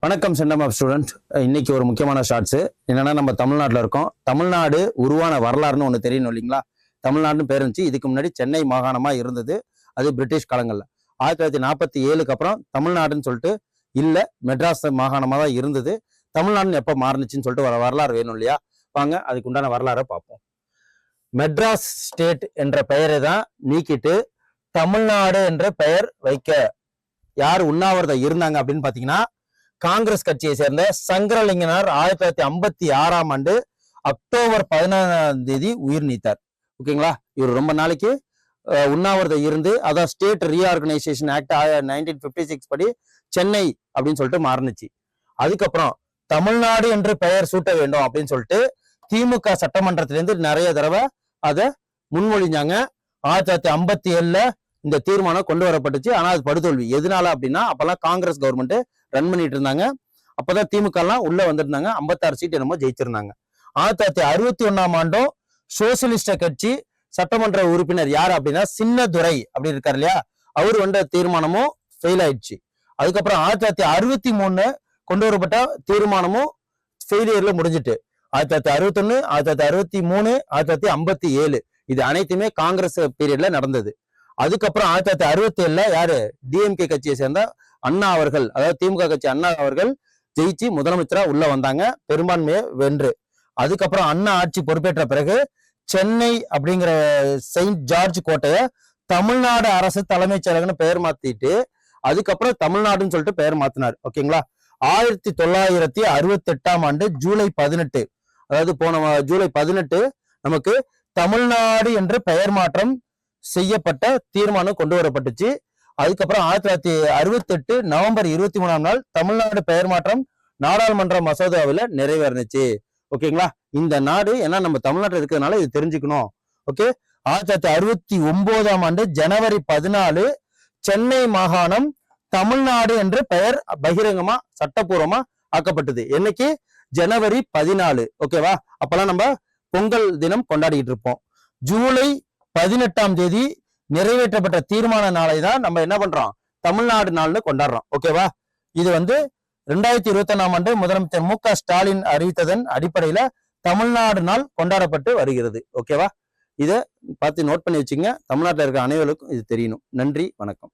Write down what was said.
வணக்கம் centum of student. இன்னைக்கு ஒரு முக்கியமான ஷார்ட்ஸ் என்னன்னா, நம்ம தமிழ்நாட்டில் இருக்கோம். தமிழ்நாடு உருவான வரலாறுன்னு ஒன்று தெரியணும் இல்லைங்களா? தமிழ்நாடுன்னு பேர் இருந்துச்சு. இதுக்கு முன்னாடி சென்னை மாகாணமா இருந்தது. அது பிரிட்டிஷ் காலங்கள்ல 1947க்கு அப்புறம் தமிழ்நாடுன்னு சொல்லிட்டு இல்லை, மெட்ராஸ் மாகாணமாக தான் இருந்தது. தமிழ்நாடுன்னு எப்போ மாறுனுச்சுன்னு சொல்லிட்டு ஒரு வரலாறு வேணும் இல்லையா? வாங்க அதுக்கு உண்டான வரலாறை பார்ப்போம். மெட்ராஸ் ஸ்டேட் என்ற பெயரை தான் நீக்கிட்டு தமிழ்நாடு என்ற பெயர் வைக்க யார் உண்ணாவிரதம் இருந்தாங்க அப்படின்னு பார்த்தீங்கன்னா, காங்கிரஸ் கட்சியை சேர்ந்த சங்கரலிங்கனார் 1956ஆம் ஆண்டு அக்டோபர் 14ஆம் உயிர் நீத்தார். ஓகேங்களா? இவர் ரொம்ப நாளைக்கு உண்ணாவிரதம் இருந்து, அதான் ஸ்டேட் ரீஆர்கனைசேஷன் ஆக்ட் 1956 படி சென்னை அப்படின்னு சொல்லிட்டு மாறுனுச்சு. அதுக்கப்புறம் தமிழ்நாடு என்று பெயர் சூட்ட வேண்டும் அப்படின்னு சொல்லிட்டு திமுக சட்டமன்றத்திலிருந்து நிறைய தடவை அதை முன்மொழிஞ்சாங்க. 1957ல இந்த தீர்மானம் கொண்டு வரப்பட்டுச்சு. ஆனா அது படுதோல்வி. எதனால அப்படின்னா, அப்பெல்லாம் காங்கிரஸ் கவர்மெண்ட் ரன் பண்ணிட்டு இருந்தாங்க. அப்பதான் திமுக எல்லாம் உள்ள வந்திருந்தாங்க. 56 சீட் என்னமோ ஜெயிச்சிருந்தாங்க. 1961ஆம் ஆண்டும் சோசியலிஸ்ட கட்சி சட்டமன்ற உறுப்பினர் யார் அப்படின்னா சின்னதுரை அப்படி இருக்காரு இல்லையா, அவர் வந்த தீர்மானமும் ஃபெயில் ஆயிடுச்சு. அதுக்கப்புறம் 1963 கொண்டு வரப்பட்ட தீர்மானமும் ஃபெயிலியர்ல முடிஞ்சிட்டு. 1961, 1963, 1957 இது அனைத்துமே காங்கிரஸ் பீரியட்ல நடந்தது. அதுக்கப்புறம் 1967ல யாரு, டிஎம்கே கட்சியை சேர்ந்த அண்ணா அவர்கள், அதாவது திமுக கட்சி அண்ணா அவர்கள் ஜெயிச்சு முதலமைச்சரா உள்ள வந்தாங்க, பெரும்பான்மையை வென்று. அதுக்கப்புறம் அண்ணா ஆட்சி பொறுப்பேற்ற பிறகு சென்னை அப்படிங்கிற செயின்ட் ஜார்ஜ் கோட்டையை தமிழ்நாடு அரசு தலைமைச் செயலகம்னு பெயர் மாத்திட்டு அதுக்கப்புறம் தமிழ்நாடுன்னு சொல்லிட்டு பெயர் மாத்தினார். ஓகேங்களா? 1968ஆம் ஆண்டு ஜூலை 18, அதாவது போன ஜூலை 18 நமக்கு தமிழ்நாடு என்று பெயர் மாற்றம் செய்யப்பட்ட தீர்மானம் கொண்டு வரப்பட்டுச்சு. அதுக்கப்புறம் 1968 நவம்பர் 23ஆம் நாள் தமிழ்நாடு பெயர் மாற்றம் நாடாளுமன்ற மசோதாவில் நிறைவேறுச்சு. ஓகேங்களா? இந்த நாடு ஏன்னா நம்ம தமிழ்நாட்டில் இருக்கிறதுனால இது தெரிஞ்சுக்கணும். ஓகே. 1969ஆம் ஆண்டு ஜனவரி 14 சென்னை மாகாணம் தமிழ்நாடு என்று பெயர் பகிரங்கமா சட்டப்பூர்வமா ஆக்கப்பட்டது. என்னைக்கு? ஜனவரி 14. ஓகேவா? அப்பெல்லாம் நம்ம பொங்கல் தினம் கொண்டாடிட்டு இருப்போம். ஜூலை 18ஆம் தேதி நிறைவேற்றப்பட்ட தீர்மான நாளை தான் நம்ம என்ன பண்றோம், தமிழ்நாடு நாள்னு கொண்டாடுறோம். ஓகேவா? இது 2021ஆம் ஆண்டு முதலமைச்சர் மு.க. ஸ்டாலின் அறிவித்ததன் அடிப்படையில தமிழ்நாடு நாள் கொண்டாடப்பட்டு வருகிறது. ஓகேவா? இதை பார்த்து நோட் பண்ணி வச்சுங்க. தமிழ்நாட்டில் இருக்க அனைவருக்கும் இது தெரியணும். நன்றி, வணக்கம்.